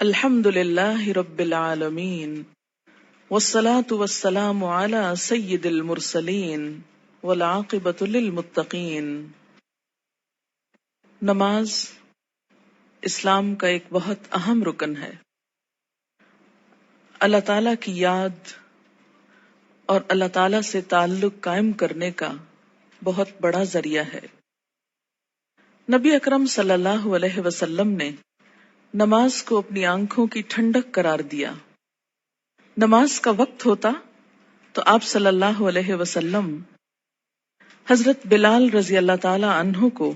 الحمد للہ رب العالمین والصلاة والسلام علی سید المرسلین والعاقبۃ للمتقین۔ نماز اسلام کا ایک بہت اہم رکن ہے۔ اللہ تعالیٰ کی یاد اور اللہ تعالیٰ سے تعلق قائم کرنے کا بہت بڑا ذریعہ ہے۔ نبی اکرم صلی اللہ علیہ وسلم نے نماز کو اپنی آنکھوں کی ٹھنڈک قرار دیا۔ نماز کا وقت ہوتا تو آپ صلی اللہ علیہ وسلم حضرت بلال رضی اللہ تعالی عنہ کو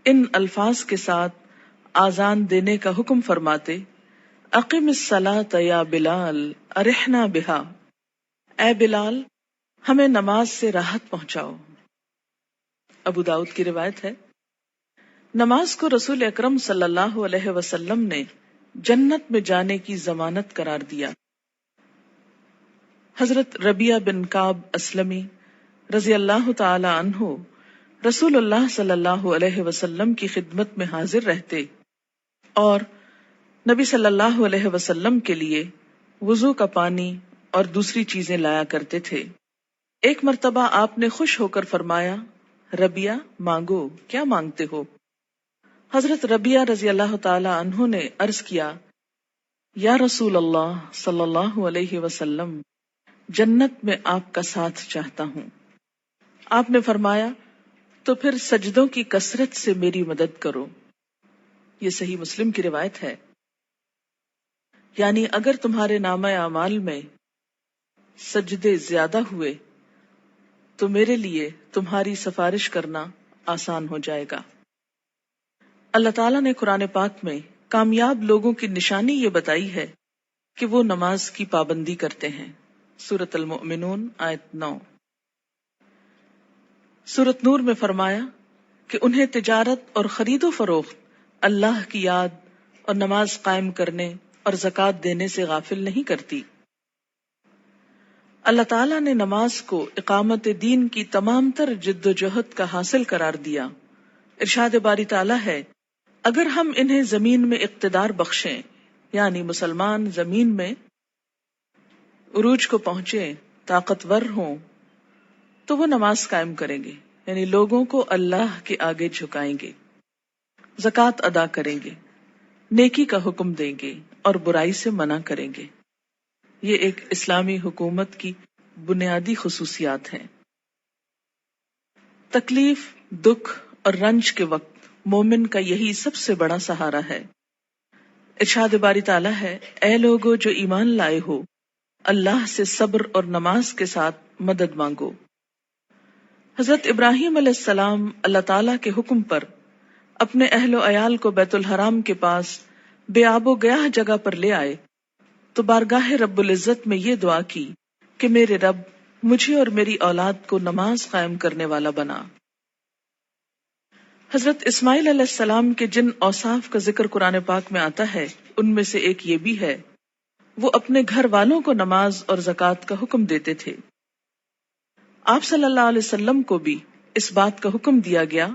ان الفاظ کے ساتھ آذان دینے کا حکم فرماتے: اقم الصلاۃ یا بلال ارحنا بہا، اے بلال ہمیں نماز سے راحت پہنچاؤ۔ ابو داؤد کی روایت ہے۔ نماز کو رسول اکرم صلی اللہ علیہ وسلم نے جنت میں جانے کی ضمانت قرار دیا۔ حضرت ربیعہ بن کعب اسلمی رضی اللہ تعالی عنہ رسول اللہ صلی اللہ علیہ وسلم کی خدمت میں حاضر رہتے اور نبی صلی اللہ علیہ وسلم کے لیے وضو کا پانی اور دوسری چیزیں لایا کرتے تھے۔ ایک مرتبہ آپ نے خوش ہو کر فرمایا: ربیعہ مانگو، کیا مانگتے ہو؟ حضرت ربیعہ رضی اللہ تعالی عنہ نے عرض کیا: یا رسول اللہ صلی اللہ علیہ وسلم، جنت میں آپ کا ساتھ چاہتا ہوں۔ آپ نے فرمایا: تو پھر سجدوں کی کثرت سے میری مدد کرو۔ یہ صحیح مسلم کی روایت ہے۔ یعنی اگر تمہارے نامہ اعمال میں سجدے زیادہ ہوئے تو میرے لیے تمہاری سفارش کرنا آسان ہو جائے گا۔ اللہ تعالیٰ نے قرآن پاک میں کامیاب لوگوں کی نشانی یہ بتائی ہے کہ وہ نماز کی پابندی کرتے ہیں۔ سورۃ المؤمنون آیت 9۔ سورۃ نور میں فرمایا کہ انہیں تجارت اور خرید و فروخت اللہ کی یاد اور نماز قائم کرنے اور زکوٰۃ دینے سے غافل نہیں کرتی۔ اللہ تعالیٰ نے نماز کو اقامت دین کی تمام تر جد و جہد کا حاصل قرار دیا۔ ارشاد باری تعالیٰ ہے: اگر ہم انہیں زمین میں اقتدار بخشیں، یعنی مسلمان زمین میں عروج کو پہنچے، طاقتور ہوں، تو وہ نماز قائم کریں گے، یعنی لوگوں کو اللہ کے آگے جھکائیں گے، زکوٰۃ ادا کریں گے، نیکی کا حکم دیں گے اور برائی سے منع کریں گے۔ یہ ایک اسلامی حکومت کی بنیادی خصوصیات ہیں۔ تکلیف، دکھ اور رنج کے وقت مومن کا یہی سب سے بڑا سہارا ہے۔ ارشاد باری تعالیٰ ہے: اے لوگو جو ایمان لائے ہو، اللہ سے صبر اور نماز کے ساتھ مدد مانگو۔ حضرت ابراہیم علیہ السلام اللہ تعالیٰ کے حکم پر اپنے اہل و عیال کو بیت الحرام کے پاس بے آب و گیاہ جگہ پر لے آئے تو بارگاہ رب العزت میں یہ دعا کی کہ میرے رب مجھے اور میری اولاد کو نماز قائم کرنے والا بنا۔ حضرت اسماعیل علیہ السلام کے جن اوصاف کا ذکر قرآن پاک میں آتا ہے ان میں سے ایک یہ بھی ہے، وہ اپنے گھر والوں کو نماز اور زکوٰۃ کا حکم دیتے تھے۔ آپ صلی اللہ علیہ وسلم کو بھی اس بات کا حکم دیا گیا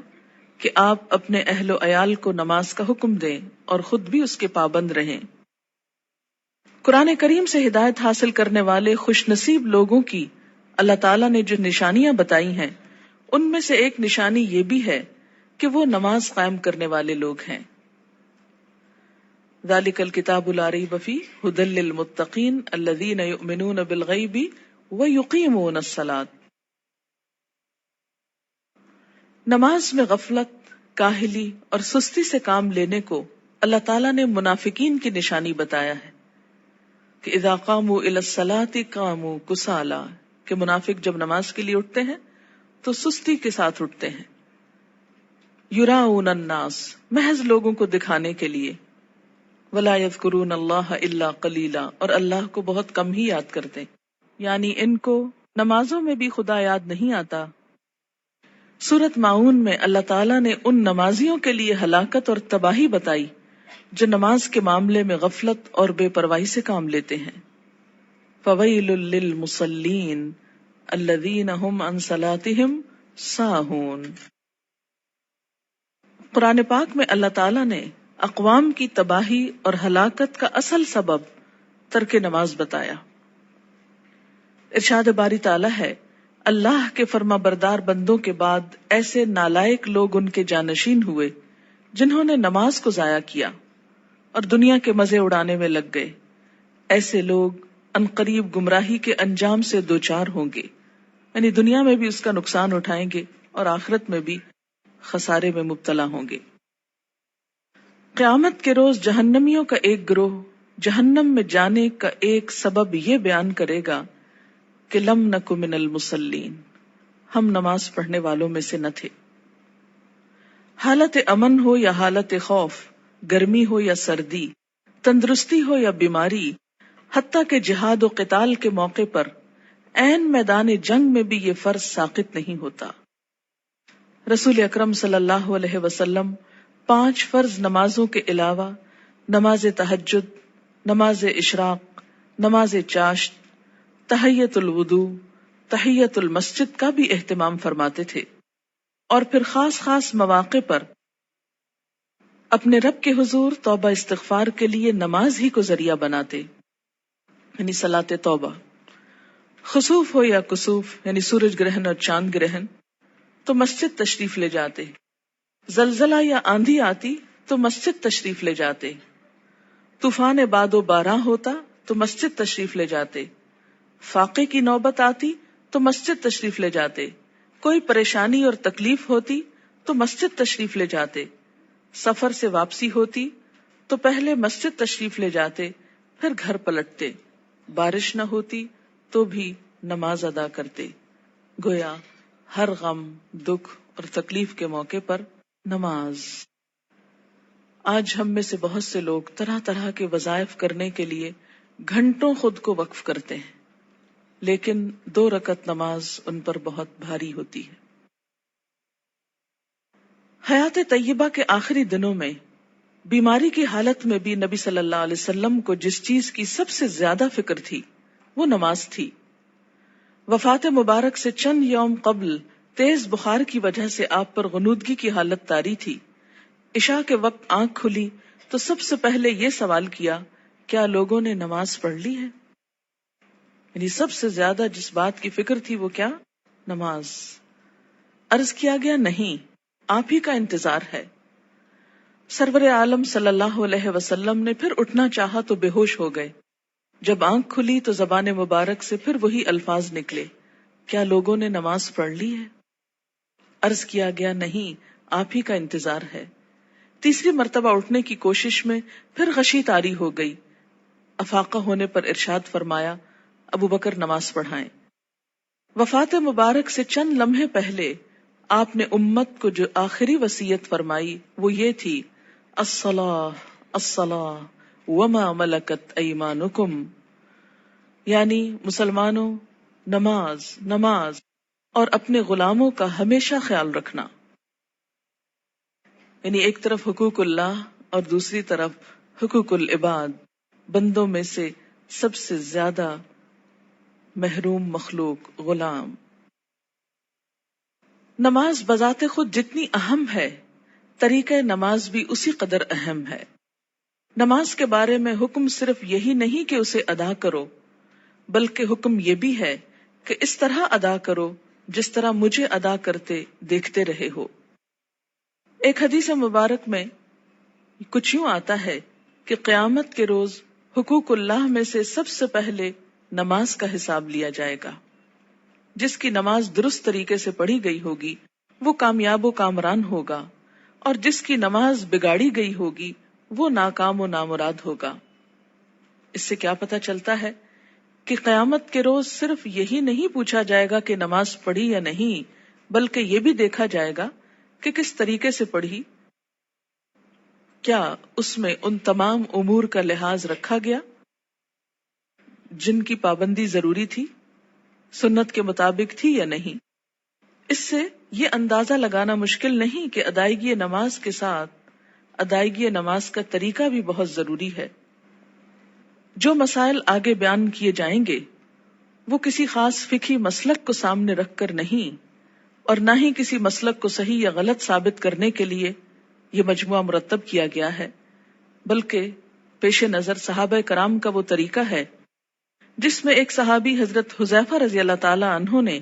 کہ آپ اپنے اہل و عیال کو نماز کا حکم دیں اور خود بھی اس کے پابند رہیں۔ قرآن کریم سے ہدایت حاصل کرنے والے خوش نصیب لوگوں کی اللہ تعالیٰ نے جو نشانیاں بتائی ہیں ان میں سے ایک نشانی یہ بھی ہے کہ وہ نماز قائم کرنے والے لوگ ہیں۔ ذالک الکتاب لا ریب فیہ ھدی للمتقین الذین یؤمنون بالغیب ویقیمون الصلاۃ۔ نماز میں غفلت، کاہلی اور سستی سے کام لینے کو اللہ تعالیٰ نے منافقین کی نشانی بتایا ہے کہ اذا قاموا الی الصلاۃ قاموا کسالی، کہ منافق جب نماز کے لیے اٹھتے ہیں تو سستی کے ساتھ اٹھتے ہیں۔ یراؤن الناس، محض لوگوں کو دکھانے کے لیے، ولا یذکرون اللہ الا قلیلا، اور اللہ کو بہت کم ہی یاد کرتے، یعنی ان کو نمازوں میں بھی خدا یاد نہیں آتا۔ سورۃ ماعون میں اللہ تعالیٰ نے ان نمازیوں کے لیے ہلاکت اور تباہی بتائی جو نماز کے معاملے میں غفلت اور بے پرواہی سے کام لیتے ہیں۔ فویل للمصلین الذین هم عن صلاتهم ساہون۔ قرآن پاک میں اللہ تعالیٰ نے اقوام کی تباہی اور ہلاکت کا اصل سبب ترک نماز بتایا۔ ارشاد باری تعالی ہے، اللہ کے فرما بردار بندوں کے بعد ایسے نالائق لوگ ان کے جانشین ہوئے جنہوں نے نماز کو ضائع کیا اور دنیا کے مزے اڑانے میں لگ گئے۔ ایسے لوگ عنقریب گمراہی کے انجام سے دوچار ہوں گے، یعنی دنیا میں بھی اس کا نقصان اٹھائیں گے اور آخرت میں بھی خسارے میں مبتلا ہوں گے۔ قیامت کے روز جہنمیوں کا ایک گروہ جہنم میں جانے کا ایک سبب یہ بیان کرے گا کہ لم نک من المصلین، ہم نماز پڑھنے والوں میں سے نہ تھے۔ حالت امن ہو یا حالت خوف، گرمی ہو یا سردی، تندرستی ہو یا بیماری، حتیٰ کہ جہاد و قتال کے موقع پر عین میدان جنگ میں بھی یہ فرض ساقط نہیں ہوتا۔ رسول اکرم صلی اللہ علیہ وسلم 5 فرض نمازوں کے علاوہ نماز تہجد، نماز اشراق، نماز چاشت، تحیۃ الوضو، تحیۃ المسجد کا بھی اہتمام فرماتے تھے، اور پھر خاص خاص مواقع پر اپنے رب کے حضور توبہ استغفار کے لیے نماز ہی کو ذریعہ بناتے، یعنی صلاۃ توبہ۔ خسوف ہو یا کسوف، یعنی سورج گرہن اور چاند گرہن، تو مسجد تشریف لے جاتے، زلزلہ یا آندھی آتی تو مسجد تشریف لے جاتے، طوفان باد و باران ہوتا تو مسجد تشریف لے جاتے، فاقے کی نوبت آتی تو مسجد تشریف لے جاتے، کوئی پریشانی اور تکلیف ہوتی تو مسجد تشریف لے جاتے، سفر سے واپسی ہوتی تو پہلے مسجد تشریف لے جاتے، پھر گھر پلٹتے، بارش نہ ہوتی تو بھی نماز ادا کرتے۔ گویا ہر غم، دکھ اور تکلیف کے موقع پر نماز۔ آج ہم میں سے بہت سے لوگ طرح طرح کے وظائف کرنے کے لیے گھنٹوں خود کو وقف کرتے ہیں، لیکن 2 رکعت نماز ان پر بہت بھاری ہوتی ہے۔ حیات طیبہ کے آخری دنوں میں بیماری کی حالت میں بھی نبی صلی اللہ علیہ وسلم کو جس چیز کی سب سے زیادہ فکر تھی وہ نماز تھی۔ وفات مبارک سے چند یوم قبل تیز بخار کی وجہ سے آپ پر غنودگی کی حالت طاری تھی۔ عشاء کے وقت آنکھ کھلی تو سب سے پہلے یہ سوال کیا، کیا لوگوں نے نماز پڑھ لی ہے؟ یعنی سب سے زیادہ جس بات کی فکر تھی وہ کیا؟ نماز۔ عرض کیا گیا نہیں، آپ ہی کا انتظار ہے۔ سرور عالم صلی اللہ علیہ وسلم نے پھر اٹھنا چاہا تو بے ہوش ہو گئے۔ جب آنکھ کھلی تو زبان مبارک سے پھر وہی الفاظ نکلے، کیا لوگوں نے نماز پڑھ لی ہے؟ عرض کیا گیا نہیں، آپ ہی کا انتظار ہے۔ تیسری مرتبہ اٹھنے کی کوشش میں پھر غشی طاری ہو گئی۔ افاقہ ہونے پر ارشاد فرمایا، ابو بکر نماز پڑھائیں۔ وفات مبارک سے چند لمحے پہلے آپ نے امت کو جو آخری وصیت فرمائی وہ یہ تھی، الصلاۃ الصلاۃ وما ملکت ایمانکم، یعنی مسلمانوں نماز نماز اور اپنے غلاموں کا ہمیشہ خیال رکھنا۔ یعنی ایک طرف حقوق اللہ اور دوسری طرف حقوق العباد، بندوں میں سے سب سے زیادہ محروم مخلوق غلام۔ نماز بذات خود جتنی اہم ہے، طریقہ نماز بھی اسی قدر اہم ہے۔ نماز کے بارے میں حکم صرف یہی نہیں کہ اسے ادا کرو، بلکہ حکم یہ بھی ہے کہ اس طرح ادا کرو جس طرح مجھے ادا کرتے دیکھتے رہے ہو۔ ایک حدیث مبارک میں کچھ یوں آتا ہے کہ قیامت کے روز حقوق اللہ میں سے سب سے پہلے نماز کا حساب لیا جائے گا۔ جس کی نماز درست طریقے سے پڑھی گئی ہوگی وہ کامیاب و کامران ہوگا، اور جس کی نماز بگاڑی گئی ہوگی وہ ناکام و نامراد ہوگا۔ اس سے کیا پتہ چلتا ہے کہ قیامت کے روز صرف یہی نہیں پوچھا جائے گا کہ نماز پڑھی یا نہیں، بلکہ یہ بھی دیکھا جائے گا کہ کس طریقے سے پڑھی، کیا اس میں ان تمام امور کا لحاظ رکھا گیا جن کی پابندی ضروری تھی، سنت کے مطابق تھی یا نہیں۔ اس سے یہ اندازہ لگانا مشکل نہیں کہ ادائیگی نماز کے ساتھ ادائیگی نماز کا طریقہ بھی بہت ضروری ہے۔ جو مسائل آگے بیان کیے جائیں گے وہ کسی خاص فقہی مسلک کو سامنے رکھ کر نہیں، اور نہ ہی کسی مسلک کو صحیح یا غلط ثابت کرنے کے لیے یہ مجموعہ مرتب کیا گیا ہے، بلکہ پیش نظر صحابہ کرام کا وہ طریقہ ہے جس میں ایک صحابی حضرت حذیفہ رضی اللہ تعالی عنہ نے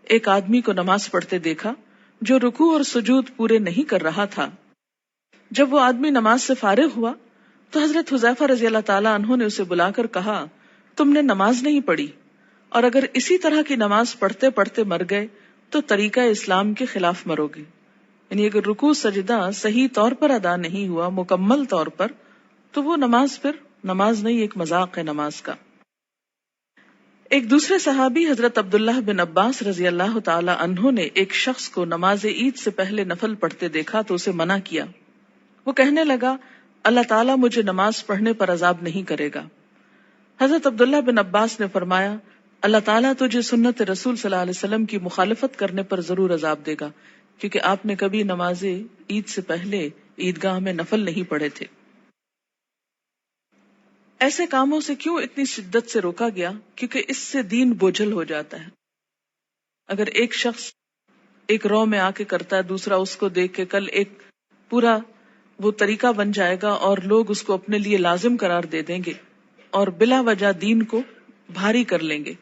ایک آدمی کو نماز پڑھتے دیکھا جو رکوع اور سجود پورے نہیں کر رہا تھا۔ جب وہ آدمی نماز سے فارغ ہوا تو حضرت حذیفہ رضی اللہ تعالی عنہ نے اسے بلا کر کہا، تم نے نماز نہیں پڑھی، اور اگر اسی طرح کی نماز پڑھتے پڑھتے مر گئے تو طریقہ اسلام کے خلاف مرو گے۔ یعنی اگر رکوع سجدہ صحیح طور پر ادا نہیں ہوا مکمل طور پر تو وہ نماز پھر نماز نہیں، ایک مذاق ہے نماز کا۔ ایک دوسرے صحابی حضرت عبداللہ بن عباس رضی اللہ تعالی عنہ نے ایک شخص کو نماز عید سے پہلے نفل پڑھتے دیکھا تو اسے منع کیا۔ وہ کہنے لگا، اللہ تعالیٰ مجھے نماز پڑھنے پر عذاب نہیں کرے گا۔ حضرت عبداللہ بن عباس نے فرمایا، اللہ تعالیٰ تجھے سنت رسول صلی اللہ علیہ وسلم کی مخالفت کرنے پر ضرور عذاب دے گا، کیونکہ آپ نے کبھی نماز عید سے پہلے عیدگاہ میں نفل نہیں پڑھے تھے۔ ایسے کاموں سے کیوں اتنی شدت سے روکا گیا؟ کیونکہ اس سے دین بوجھل ہو جاتا ہے۔ اگر ایک شخص ایک رو میں آ کے کرتا ہے، دوسرا اس کو دیکھ کے، کل ایک پورا وہ طریقہ بن جائے گا اور لوگ اس کو اپنے لیے لازم قرار دے دیں گے اور بلا وجہ دین کو بھاری کر لیں گے۔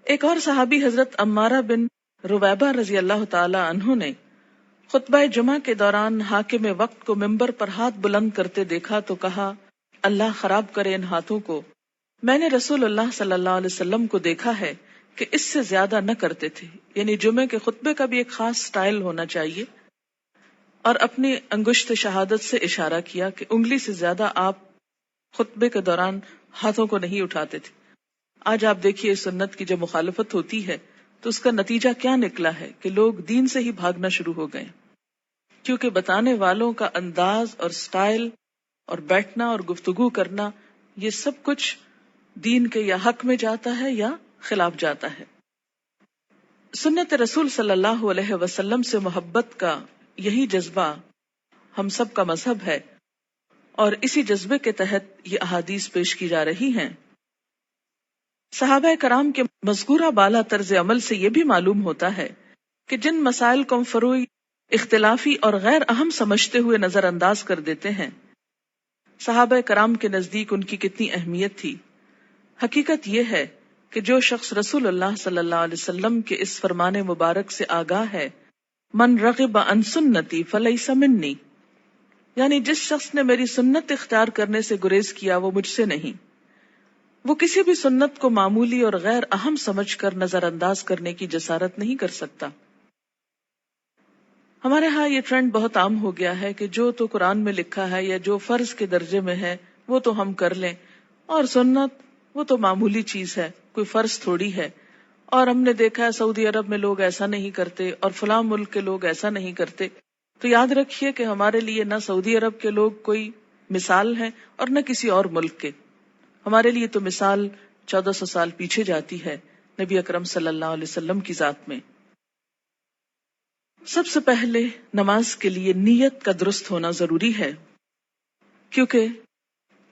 ایک اور صحابی حضرت عمارہ بن رویبہ رضی اللہ تعالی عنہ نے خطبہ جمعہ کے دوران حاکم وقت کو ممبر پر ہاتھ بلند کرتے دیکھا تو کہا، اللہ خراب کرے ان ہاتھوں کو، میں نے رسول اللہ صلی اللہ علیہ وسلم کو دیکھا ہے کہ اس سے زیادہ نہ کرتے تھے۔ یعنی جمعے کے خطبے کا بھی ایک خاص سٹائل ہونا چاہیے، اور اپنی انگشت شہادت سے اشارہ کیا کہ انگلی سے زیادہ آپ خطبے کے دوران ہاتھوں کو نہیں اٹھاتے تھے۔ آج آپ دیکھیے سنت کی جب مخالفت ہوتی ہے تو اس کا نتیجہ کیا نکلا ہے کہ لوگ دین سے ہی بھاگنا شروع ہو گئے، کیونکہ بتانے والوں کا انداز اور سٹائل اور بیٹھنا اور گفتگو کرنا، یہ سب کچھ دین کے یا حق میں جاتا ہے یا خلاف جاتا ہے۔ سنت رسول صلی اللہ علیہ وسلم سے محبت کا یہی جذبہ ہم سب کا مذہب ہے، اور اسی جذبے کے تحت یہ احادیث پیش کی جا رہی ہیں۔ صحابہ کرام کے مذکورہ بالا طرز عمل سے یہ بھی معلوم ہوتا ہے کہ جن مسائل کو ہم فروعی، اختلافی اور غیر اہم سمجھتے ہوئے نظر انداز کر دیتے ہیں، صحابہ کرام کے نزدیک ان کی کتنی اہمیت تھی۔ حقیقت یہ ہے کہ جو شخص رسول اللہ صلی اللہ علیہ وسلم کے اس فرمان مبارک سے آگاہ ہے، من رغب عن سنتی فلیس منی، یعنی جس شخص نے میری سنت اختیار کرنے سے گریز کیا وہ مجھ سے نہیں، وہ کسی بھی سنت کو معمولی اور غیر اہم سمجھ کر نظر انداز کرنے کی جسارت نہیں کر سکتا۔ ہمارے ہاں یہ ٹرینڈ بہت عام ہو گیا ہے کہ جو تو قرآن میں لکھا ہے یا جو فرض کے درجے میں ہے وہ تو ہم کر لیں، اور سنت وہ تو معمولی چیز ہے، کوئی فرض تھوڑی ہے۔ اور ہم نے دیکھا ہے سعودی عرب میں لوگ ایسا نہیں کرتے اور فلاں ملک کے لوگ ایسا نہیں کرتے۔ تو یاد رکھیے کہ ہمارے لیے نہ سعودی عرب کے لوگ کوئی مثال ہیں اور نہ کسی اور ملک کے۔ ہمارے لیے تو مثال 1400 سال پیچھے جاتی ہے نبی اکرم صلی اللہ علیہ وسلم کی ذات میں۔ سب سے پہلے نماز کے لیے نیت کا درست ہونا ضروری ہے، کیونکہ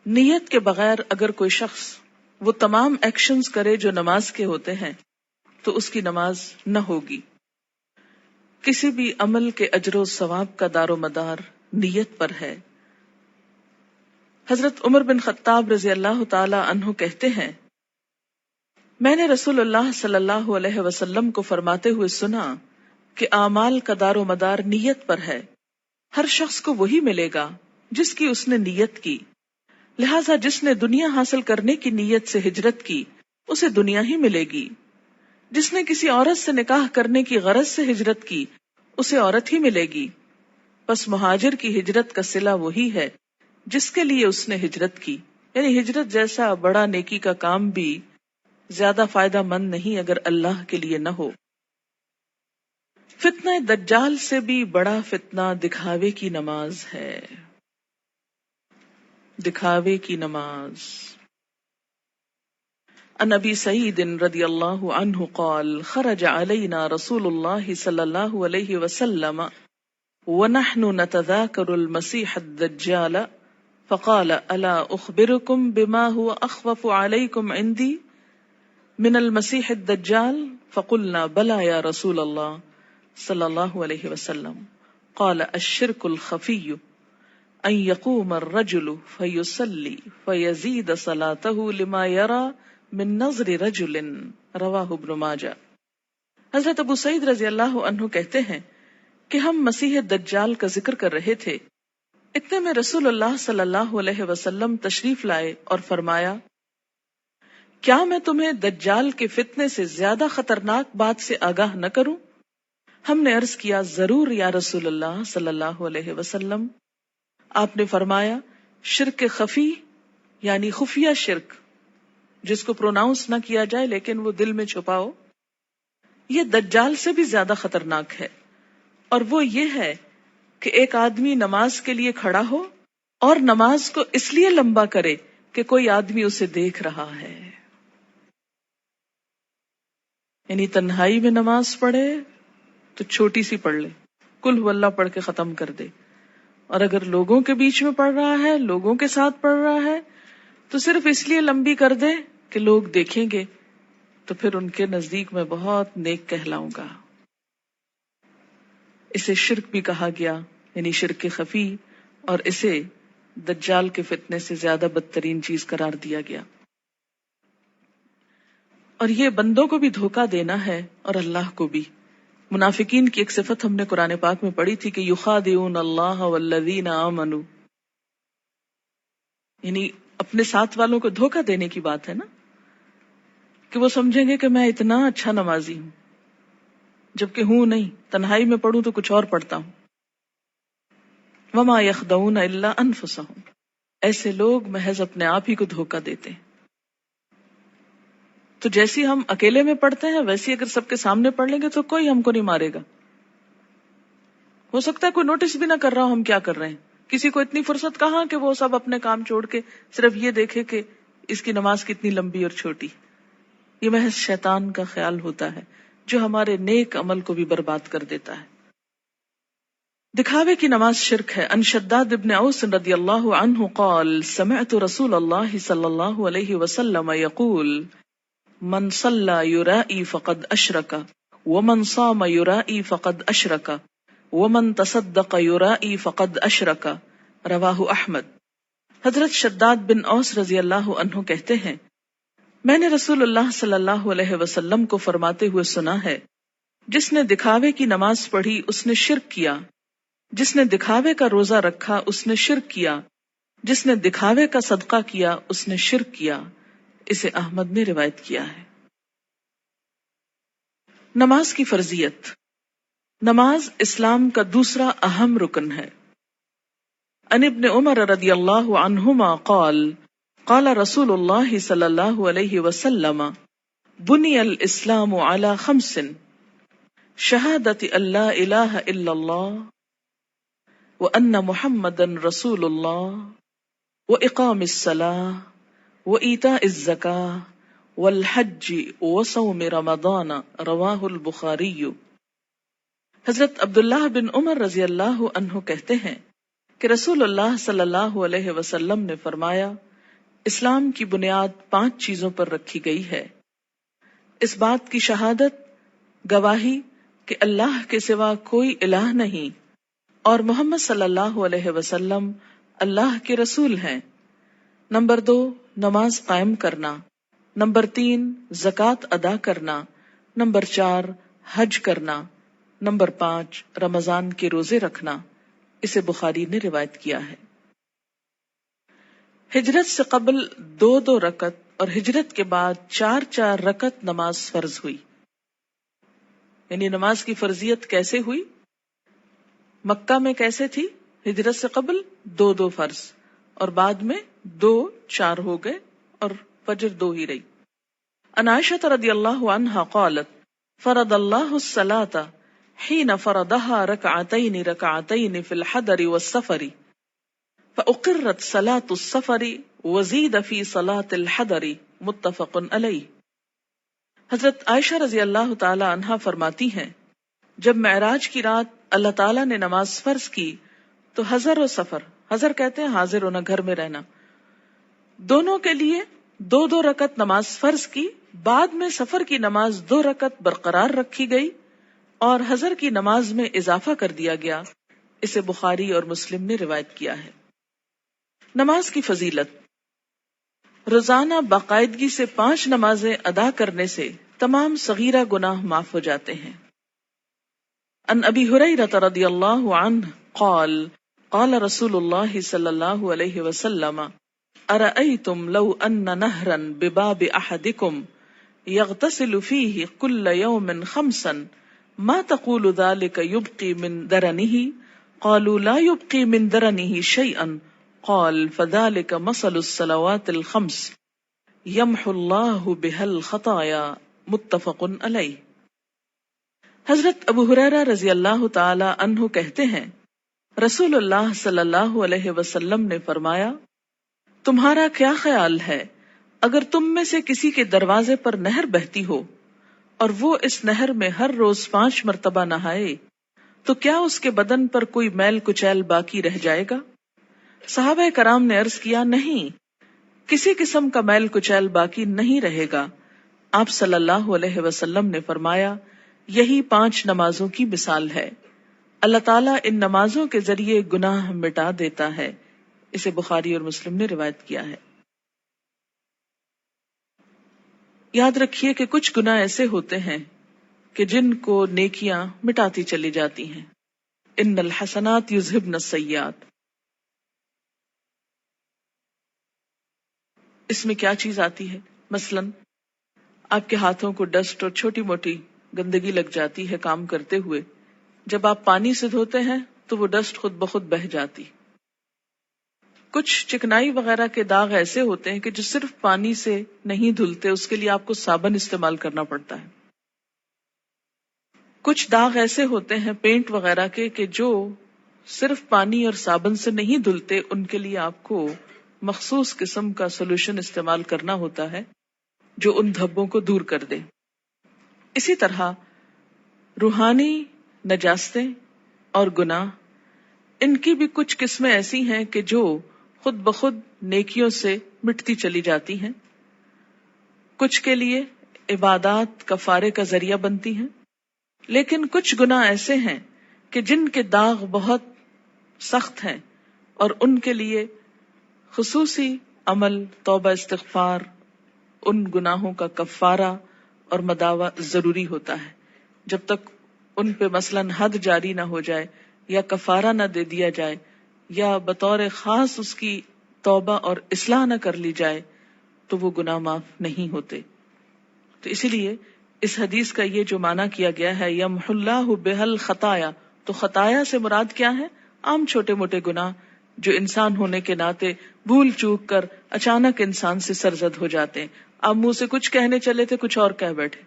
نیت کے بغیر اگر کوئی شخص وہ تمام ایکشنز کرے جو نماز کے ہوتے ہیں تو اس کی نماز نہ ہوگی۔ کسی بھی عمل کے اجر و ثواب کا دار و مدار نیت پر ہے۔ حضرت عمر بن خطاب رضی اللہ تعالی عنہ کہتے ہیں، میں نے رسول اللہ صلی اللہ علیہ وسلم کو فرماتے ہوئے سنا کہ اعمال کا دار و مدار نیت پر ہے، ہر شخص کو وہی ملے گا جس کی اس نے نیت کی، لہذا جس نے دنیا حاصل کرنے کی نیت سے ہجرت کی اسے دنیا ہی ملے گی، جس نے کسی عورت سے نکاح کرنے کی غرض سے ہجرت کی اسے عورت ہی ملے گی، بس مہاجر کی ہجرت کا صلہ وہی ہے جس کے لیے اس نے ہجرت کی۔ یعنی ہجرت جیسا بڑا نیکی کا کام بھی زیادہ فائدہ مند نہیں اگر اللہ کے لیے نہ ہو۔ فتنہ دجال سے بھی بڑا فتنہ دکھاوے کی نماز ہے، دکھاوے کی نماز۔ عن ابی سعید رضی اللہ عنہ قال خرج علینا رسول اللہ صلی اللہ علیہ وسلم ونحن نتذاکر المسیح الدجال فقال الا اخبرکم بما هو اخوف علیکم عندی من المسیح الدجال فقلنا بلا یا رسول اللہ صلی اللہ علیہ وسلم قال الشرک الخفی ان یقوم الرجل فیصلی فیزید صلاته لما یرى من نظر رجل، رواہ ابن ماجہ۔ حضرت ابو سعید رضی اللہ عنہ کہتے ہیں کہ ہم مسیح دجال کا ذکر کر رہے تھے، اتنے میں رسول اللہ صلی اللہ علیہ وسلم تشریف لائے اور فرمایا، کیا میں تمہیں دجال کے فتنے سے زیادہ خطرناک بات سے آگاہ نہ کروں؟ ہم نے عرض کیا، ضرور یا رسول اللہ صلی اللہ علیہ وسلم۔ آپ نے فرمایا، شرک خفی یعنی خفیہ شرک، جس کو پروناؤنس نہ کیا جائے لیکن وہ دل میں چھپا ہو، یہ دجال سے بھی زیادہ خطرناک ہے، اور وہ یہ ہے کہ ایک آدمی نماز کے لیے کھڑا ہو اور نماز کو اس لیے لمبا کرے کہ کوئی آدمی اسے دیکھ رہا ہے، یعنی تنہائی میں نماز پڑھے تو چھوٹی سی پڑھ لے، قل هو اللہ پڑھ کے ختم کر دے، اور اگر لوگوں کے بیچ میں پڑھ رہا ہے، لوگوں کے ساتھ پڑھ رہا ہے، تو صرف اس لیے لمبی کر دے کہ لوگ دیکھیں گے، تو پھر ان کے نزدیک میں بہت نیک کہلاؤں گا۔ اسے شرک بھی کہا گیا، یعنی شرک خفی، اور اسے دجال کے فتنے سے زیادہ بدترین چیز قرار دیا گیا۔ اور یہ بندوں کو بھی دھوکہ دینا ہے اور اللہ کو بھی۔ منافقین کی ایک صفت ہم نے قرآن پاک میں پڑھی تھی کہ یخادعون اللہ والذین آمنوا، یعنی اپنے ساتھ والوں کو دھوکہ دینے کی بات ہے نا، کہ وہ سمجھیں گے کہ میں اتنا اچھا نمازی ہوں، جبکہ ہوں نہیں، تنہائی میں پڑھوں تو کچھ اور پڑھتا ہوں۔ وما یخدعون الا انفسہم، ایسے لوگ محض اپنے آپ ہی کو دھوکہ دیتے ہیں۔ تو جیسی ہم اکیلے میں پڑھتے ہیں ویسی اگر سب کے سامنے پڑھ لیں گے تو کوئی ہم کو نہیں مارے گا۔ ہو سکتا ہے کوئی نوٹس بھی نہ کر رہا ہو ہم کیا کر رہے ہیں، کسی کو اتنی فرصت کہاں کہ وہ سب اپنے کام چھوڑ کے صرف یہ دیکھے کہ اس کی نماز کتنی لمبی اور چھوٹی۔ یہ محض شیطان کا خیال ہوتا ہے جو ہمارے نیک عمل کو بھی برباد کر دیتا ہے۔ دکھاوے کی نماز شرک ہے۔ ان شداد ابن اوس رضی اللہ عنہ قال سمعت رسول اللہ صلی اللہ علیہ وسلم یقول من صلى يرائي فقد اشرک ومن صام يرائي فقد اشرک ومن تصدق يرائي فقد اشرک، رواہ احمد۔ حضرت شداد بن اوس رضی اللہ عنہ کہتے ہیں، میں نے رسول اللہ صلی اللہ علیہ وسلم کو فرماتے ہوئے سنا ہے، جس نے دکھاوے کی نماز پڑھی اس نے شرک کیا، جس نے دکھاوے کا روزہ رکھا اس نے شرک کیا، جس نے دکھاوے کا صدقہ کیا اس نے شرک کیا۔ اسے احمد نے روایت کیا ہے۔ نماز کی فرضیت۔ نماز اسلام کا دوسرا اہم رکن ہے۔ ان ابن عمر رضی اللہ عنہما قال قال رسول اللہ صلی اللہ علیہ وسلم بنی الاسلام علی خمس شہادت ان لا الہ الا اللہ وان محمدا رسول اللہ واقام الصلاۃ وإيتاء الزكاة والحج وصوم رمضان، رواہ البخاری۔ حضرت عبداللہ بن عمر رضی اللہ عنہ کہتے ہیں کہ رسول اللہ صلی اللہ علیہ وسلم نے فرمایا، اسلام کی بنیاد 5 چیزوں پر رکھی گئی ہے۔ اس بات کی شہادت، گواہی کہ اللہ کے سوا کوئی الہ نہیں اور محمد صلی اللہ علیہ وسلم اللہ کے رسول ہیں۔ نمبر 2 نماز قائم کرنا، نمبر 3 زکوٰۃ ادا کرنا، نمبر 4 حج کرنا، نمبر 5 رمضان کے روزے رکھنا۔ اسے بخاری نے روایت کیا ہے۔ ہجرت سے قبل 2 رکعت اور ہجرت کے بعد 4 رکعت نماز فرض ہوئی۔ یعنی نماز کی فرضیت کیسے ہوئی؟ مکہ میں کیسے تھی؟ ہجرت سے قبل 2 فرض اور بعد میں 4 ہو گئے اور فجر 2 ہی رہی۔ ان عائشہ رضی اللہ عنہا قالت فرض اللہ الصلاۃ حين فرضها ركعتين في الحضر والسفر فأقرت صلاة السفر وزيد في صلاة الحضر، متفق علیہ۔ حضرت عائشہ رضی اللہ تعالی عنہا فرماتی ہیں، جب معراج کی رات اللہ تعالی نے نماز فرض کی تو حضر و سفر، حضر کہتے ہیں حاضر ہونا، گھر میں رہنا، دونوں کے لیے 2 رکعت نماز فرض کی، بعد میں سفر کی نماز 2 رکعت برقرار رکھی گئی اور حضر کی نماز میں اضافہ کر دیا گیا۔ اسے بخاری اور مسلم نے روایت کیا ہے۔ نماز کی فضیلت. روزانہ باقاعدگی سے 5 نمازیں ادا کرنے سے تمام صغیرہ گناہ معاف ہو جاتے ہیں. ان ابی ہریرہ رضی اللہ عنہ قال قال رسول اللہ صلی اللہ علیہ وسلم ارأیتم لو ان نہرا بباب احدکم یغتسل فیہ کل یوم 5 ما تقول ذلك يبقي من درنه قالوا لا يبقي من درنه شيئا قال فذلك مثل الصلوات الخمس يمحو الله بها الخطايا متفق علیہ. حضرت ابو ہریرہ رضی اللہ تعالی عنہ کہتے ہیں رسول اللہ صلی اللہ علیہ وسلم نے فرمایا تمہارا کیا خیال ہے اگر تم میں سے کسی کے دروازے پر نہر بہتی ہو اور وہ اس نہر میں ہر روز 5 مرتبہ نہائے تو کیا اس کے بدن پر کوئی میل کچیل باقی رہ جائے گا؟ صحابہ کرام نے عرض کیا نہیں، کسی قسم کا میل کچیل باقی نہیں رہے گا. آپ صلی اللہ علیہ وسلم نے فرمایا یہی 5 نمازوں کی مثال ہے. اللہ تعالیٰ ان نمازوں کے ذریعے گناہ مٹا دیتا ہے. اسے بخاری اور مسلم نے روایت کیا ہے. یاد رکھیے کہ کچھ گناہ ایسے ہوتے ہیں کہ جن کو نیکیاں مٹاتی چلی جاتی ہیں. ان الحسنات یذہبن السیئات. اس میں کیا چیز آتی ہے؟ مثلاً آپ کے ہاتھوں کو ڈسٹ اور چھوٹی موٹی گندگی لگ جاتی ہے کام کرتے ہوئے. جب آپ پانی سے دھوتے ہیں تو وہ ڈسٹ خود بخود بہہ جاتی. کچھ چکنائی وغیرہ کے داغ ایسے ہوتے ہیں کہ جو صرف پانی سے نہیں دھلتے، اس کے لیے آپ کو صابن استعمال کرنا پڑتا ہے. کچھ داغ ایسے ہوتے ہیں پینٹ وغیرہ کے کہ جو صرف پانی اور صابن سے نہیں دھلتے، ان کے لیے آپ کو مخصوص قسم کا سولوشن استعمال کرنا ہوتا ہے جو ان دھبوں کو دور کر دے. اسی طرح روحانی نجاستیں اور گناہ، ان کی بھی کچھ قسمیں ایسی ہیں کہ جو خود بخود نیکیوں سے مٹتی چلی جاتی ہیں. کچھ کے لیے عبادات کفارے کا ذریعہ بنتی ہیں، لیکن کچھ گناہ ایسے ہیں کہ جن کے داغ بہت سخت ہیں اور ان کے لیے خصوصی عمل توبہ استغفار، ان گناہوں کا کفارہ اور مداوع ضروری ہوتا ہے. جب تک ان پہ مثلاً حد جاری نہ ہو جائے یا کفارہ نہ دے دیا جائے یا بطور خاص اس کی توبہ اور اصلاح نہ کر لی جائے تو وہ گناہ معاف نہیں ہوتے. تو اسی لیے اس حدیث کا یہ جو معنی کیا گیا ہے یمحو اللہ بها الخطایا، تو خطایا سے مراد کیا ہے؟ عام چھوٹے موٹے گناہ جو انسان ہونے کے ناطے بھول چوک کر اچانک انسان سے سرزد ہو جاتے ہیں. آپ منہ سے کچھ کہنے چلے تھے، کچھ اور کہہ بیٹھے،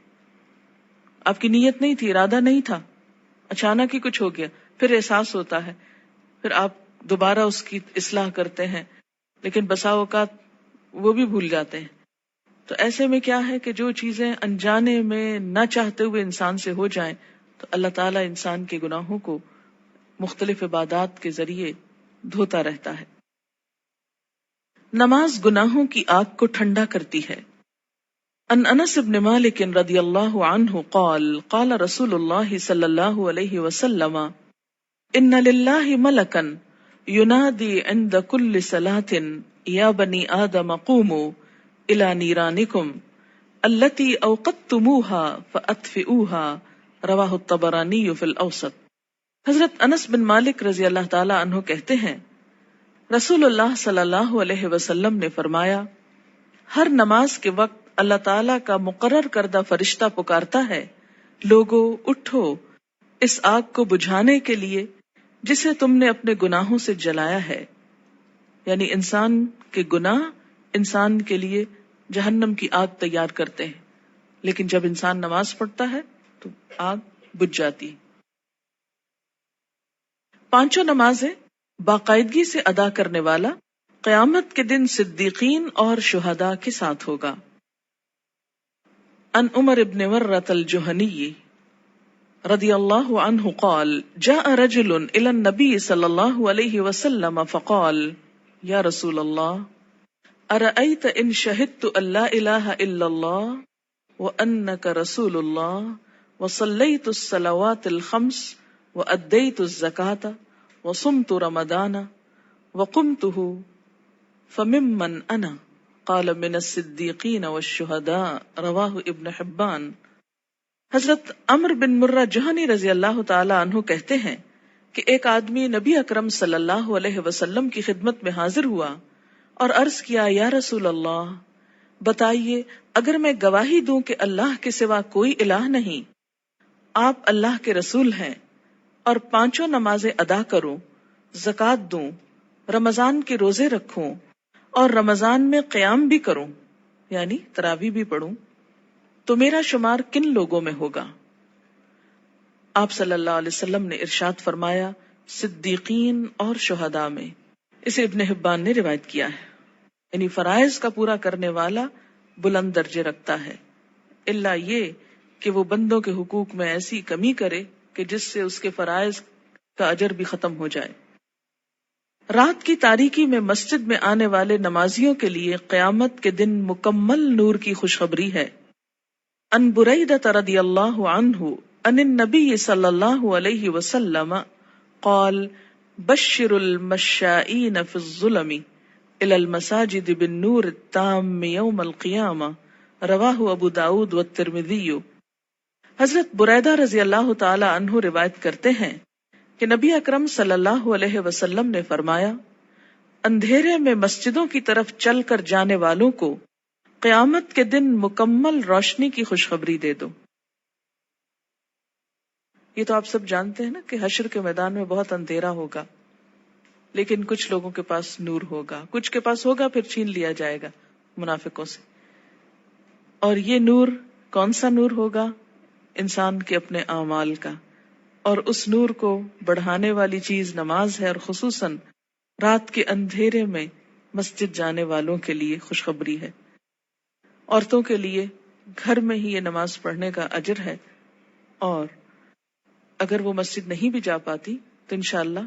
آپ کی نیت نہیں تھی، ارادہ نہیں تھا، اچانک ہی کچھ ہو گیا، پھر احساس ہوتا ہے، پھر آپ دوبارہ اس کی اصلاح کرتے ہیں، لیکن بسا اوقات وہ بھی بھول جاتے ہیں. تو ایسے میں کیا ہے کہ جو چیزیں انجانے میں نہ چاہتے ہوئے انسان سے ہو جائیں تو اللہ تعالیٰ انسان کے گناہوں کو مختلف عبادات کے ذریعے دھوتا رہتا ہے. نماز گناہوں کی آگ کو ٹھنڈا کرتی ہے. ان انس بن مالک رضی اللہ عنہ قال قال رسول اللہ صلی اللہ علیہ وسلم ان للہ ملکا ینادی عند کل صلاة یا بنی آدم قوموا الى نیرانکم التی اوقدتموها فاطفئوها رواہ الطبرانی فی الاوسط. حضرت انس بن مالک رضی اللہ تعالی عنہ کہتے ہیں رسول اللہ صلی اللہ علیہ وسلم نے فرمایا ہر نماز کے وقت اللہ تعالیٰ کا مقرر کردہ فرشتہ پکارتا ہے لوگو اٹھو اس آگ کو بجھانے کے لیے جسے تم نے اپنے گناہوں سے جلایا ہے. یعنی انسان کے گناہ انسان کے لیے جہنم کی آگ تیار کرتے ہیں، لیکن جب انسان نماز پڑھتا ہے تو آگ بجھ جاتی. 5 نمازیں باقاعدگی سے ادا کرنے والا قیامت کے دن صدیقین اور شہداء کے ساتھ ہوگا. ان عمر ابن ورۃ الجہنی رضی اللہ عنہ قال جاء رجل الى النبی صلی اللہ علیہ وسلم فقال یا رسول اللہ ارأیت ان شہدت ان لا الہ الا اللہ وانک رسول اللہ وصلیت الصلوات الخمس وادیت الزکاة وصمت رمضان وقمته فممن انا قال من الصدیقین والشہداء رواہ ابن حبان۔ حضرت عمرو بن مرہ جہنی رضی اللہ تعالی عنہ کہتے ہیں کہ ایک آدمی نبی اکرم صلی اللہ علیہ وسلم کی خدمت میں حاضر ہوا اور عرض کیا، یا رسول اللہ، بتائیے اگر میں گواہی دوں کہ اللہ کے سوا کوئی الہ نہیں، آپ اللہ کے رسول ہیں، اور 5 نمازیں ادا کروں، زکوٰۃ دوں، رمضان کے روزے رکھوں اور رمضان میں قیام بھی کروں، یعنی تراویح بھی پڑھوں، تو میرا شمار کن لوگوں میں ہوگا؟ آپ صلی اللہ علیہ وسلم نے ارشاد فرمایا، صدیقین اور شہداء میں۔ اسے ابن حبان نے روایت کیا ہے۔ یعنی فرائض کا پورا کرنے والا بلند درجے رکھتا ہے، الا یہ کہ وہ بندوں کے حقوق میں ایسی کمی کرے کہ جس سے اس کے فرائض کا اجر بھی ختم ہو جائے۔ رات کی تاریکی میں مسجد میں آنے والے نمازیوں کے لیے قیامت کے دن مکمل نور کی خوشخبری ہے۔ ان بریدہ رضی اللہ عنہ ان النبی صلی اللہ علیہ وسلم قال بشر المشائین فی الظلم الى المساجد بالنور التام یوم القیامہ، رواہ ابو داود والترمذی۔ حضرت بریدہ رضی اللہ تعالی عنہ روایت کرتے ہیں کہ نبی اکرم صلی اللہ علیہ وسلم نے فرمایا، اندھیرے میں مسجدوں کی طرف چل کر جانے والوں کو قیامت کے دن مکمل روشنی کی خوشخبری دے دو۔ یہ تو آپ سب جانتے ہیں نا کہ حشر کے میدان میں بہت اندھیرا ہوگا، لیکن کچھ لوگوں کے پاس نور ہوگا، کچھ کے پاس ہوگا پھر چھین لیا جائے گا منافقوں سے۔ اور یہ نور کون سا نور ہوگا؟ انسان کے اپنے اعمال کا، اور اس نور کو بڑھانے والی چیز نماز ہے، اور خصوصاً رات کے اندھیرے میں مسجد جانے والوں کے لیے خوشخبری ہے۔ عورتوں کے لیے گھر میں ہی یہ نماز پڑھنے کا اجر ہے، اور اگر وہ مسجد نہیں بھی جا پاتی تو انشاءاللہ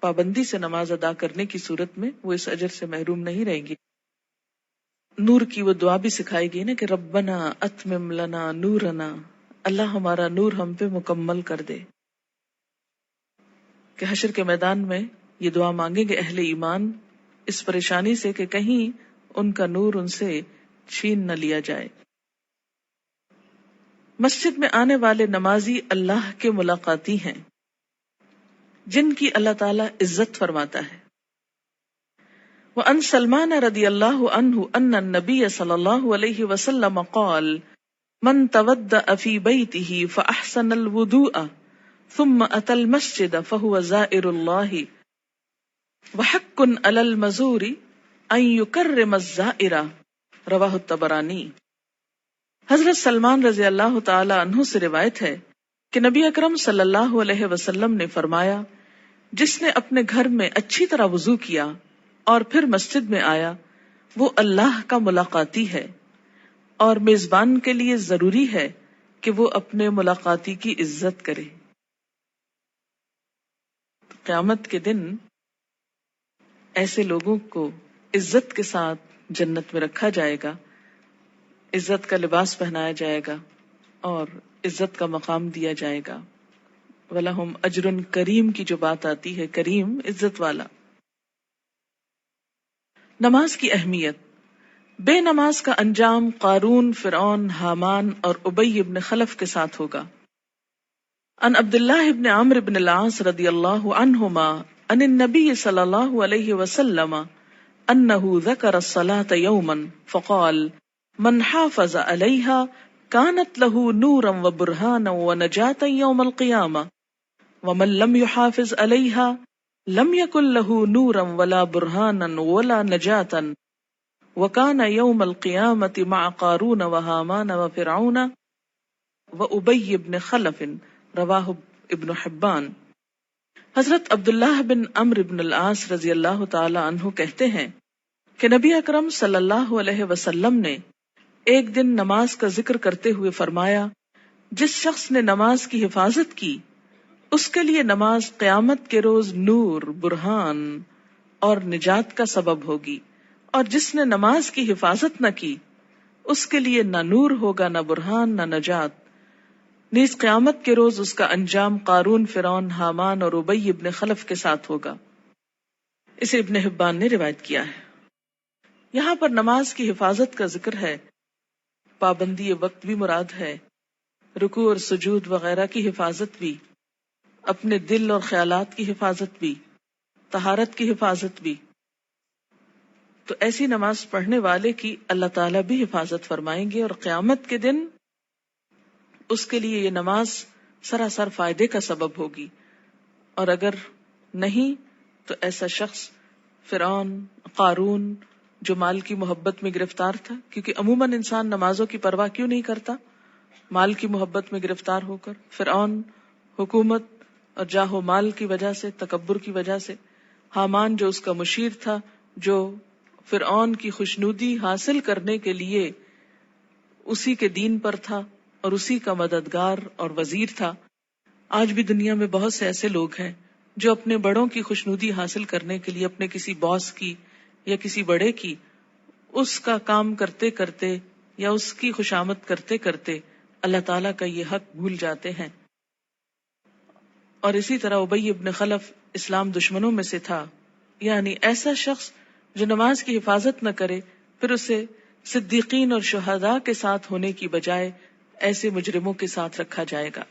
پابندی سے نماز ادا کرنے کی صورت میں وہ اس اجر سے محروم نہیں رہیں گی۔ نور کی وہ دعا بھی سکھائی گئی نا کہ ربنا اتمم لنا نورنا، اللہ ہمارا نور ہم پہ مکمل کر دے۔ کہ حشر کے میدان میں یہ دعا مانگیں گے اہل ایمان، اس پریشانی سے کہ کہیں ان کا نور ان سے چھین نہ لیا جائے۔ مسجد میں آنے والے نمازی اللہ کے ملاقاتی ہیں، جن کی اللہ تعالی عزت فرماتا ہے۔ وَأَنْ سَلْمَانَ رَضِيَ اللَّهُ عَنْهُ أَنَّ النَّبِيَّ صلی اللہ علیہ وسلم قال من تودأ في بيته فأحسن الوضوء ثم أتى المسجد فهو زائر الله وحق على المزور أن يكرم الزائر، رواہ الطبرانی۔ حضرت سلمان رضی اللہ تعالی عنہ سے روایت ہے کہ نبی اکرم صلی اللہ علیہ وسلم نے فرمایا، جس نے اپنے گھر میں اچھی طرح وضو کیا اور پھر مسجد میں آیا وہ اللہ کا ملاقاتی ہے، اور میزبان کے لیے ضروری ہے کہ وہ اپنے ملاقاتی کی عزت کرے۔ قیامت کے دن ایسے لوگوں کو عزت کے ساتھ جنت میں رکھا جائے گا، عزت کا لباس پہنایا جائے گا اور عزت کا مقام دیا جائے گا۔ وَلَهُمْ أَجْرٌ کریم کی جو بات آتی ہے، کریم عزت والا۔ نماز کی اہمیت۔ بے نماز کا انجام قارون، فرعون، حامان اور ابی بن خلف کے ساتھ ہوگا۔ ان عبداللہ بن عمرو بن العاص رضی اللہ عنہما ان النبی صلی اللہ علیہ وسلم انہ ذکر الصلاة یوما فقال من حافظ علیہا کانت لہ نورا وبرہانا ونجاتا یوم القیامہ ومن لم يحافظ علیہا لم یکن لہ نورا ولا برہانا ولا نجاتا وکان یوم القیامة مع قارون وہامان وفرعون وابی بن خلف، رواہ ابن حبان۔ حضرت عبداللہ بن عمرو بن العاص رضی اللہ تعالی عنہ کہتے ہیں کہ نبی اکرم صلی اللہ علیہ وسلم نے ایک دن نماز کا ذکر کرتے ہوئے فرمایا، جس شخص نے نماز کی حفاظت کی اس کے لیے نماز قیامت کے روز نور، برہان اور نجات کا سبب ہوگی، اور جس نے نماز کی حفاظت نہ کی اس کے لیے نہ نور ہوگا، نہ برہان، نہ نجات۔ نیز قیامت کے روز اس کا انجام قارون، فرعون، حامان اور ابی ابن خلف کے ساتھ ہوگا۔ اسے ابن حبان نے روایت کیا ہے۔ یہاں پر نماز کی حفاظت کا ذکر ہے، پابندی وقت بھی مراد ہے، رکوع اور سجود وغیرہ کی حفاظت بھی، اپنے دل اور خیالات کی حفاظت بھی، طہارت کی حفاظت بھی. تو ایسی نماز پڑھنے والے کی اللہ تعالیٰ بھی حفاظت فرمائیں گے، اور قیامت کے دن اس کے لیے یہ نماز سراسر فائدے کا سبب ہوگی. اور اگر نہیں تو ایسا شخص فرعون، قارون، جو مال کی محبت میں گرفتار تھا، کیونکہ عموماً انسان نمازوں کی پرواہ کیوں نہیں کرتا؟ مال کی محبت میں گرفتار ہو کر. فرعون حکومت اور جاہ و مال کی وجہ سے، تکبر کی وجہ سے. حامان جو اس کا مشیر تھا، جو فرعون کی خوشنودی حاصل کرنے کے لیے اسی کے دین پر تھا اور اسی کا مددگار اور وزیر تھا. آج بھی دنیا میں بہت سے ایسے لوگ ہیں جو اپنے بڑوں کی خوشنودی حاصل کرنے کے لیے، اپنے کسی باس کی یا کسی بڑے کی، اس کا کام کرتے کرتے یا اس کی خوشامد کرتے کرتے اللہ تعالیٰ کا یہ حق بھول جاتے ہیں. اور اسی طرح ابی ابن خلف اسلام دشمنوں میں سے تھا. یعنی ایسا شخص جو نماز کی حفاظت نہ کرے، پھر اسے صدیقین اور شہداء کے ساتھ ہونے کی بجائے ایسے مجرموں کے ساتھ رکھا جائے گا.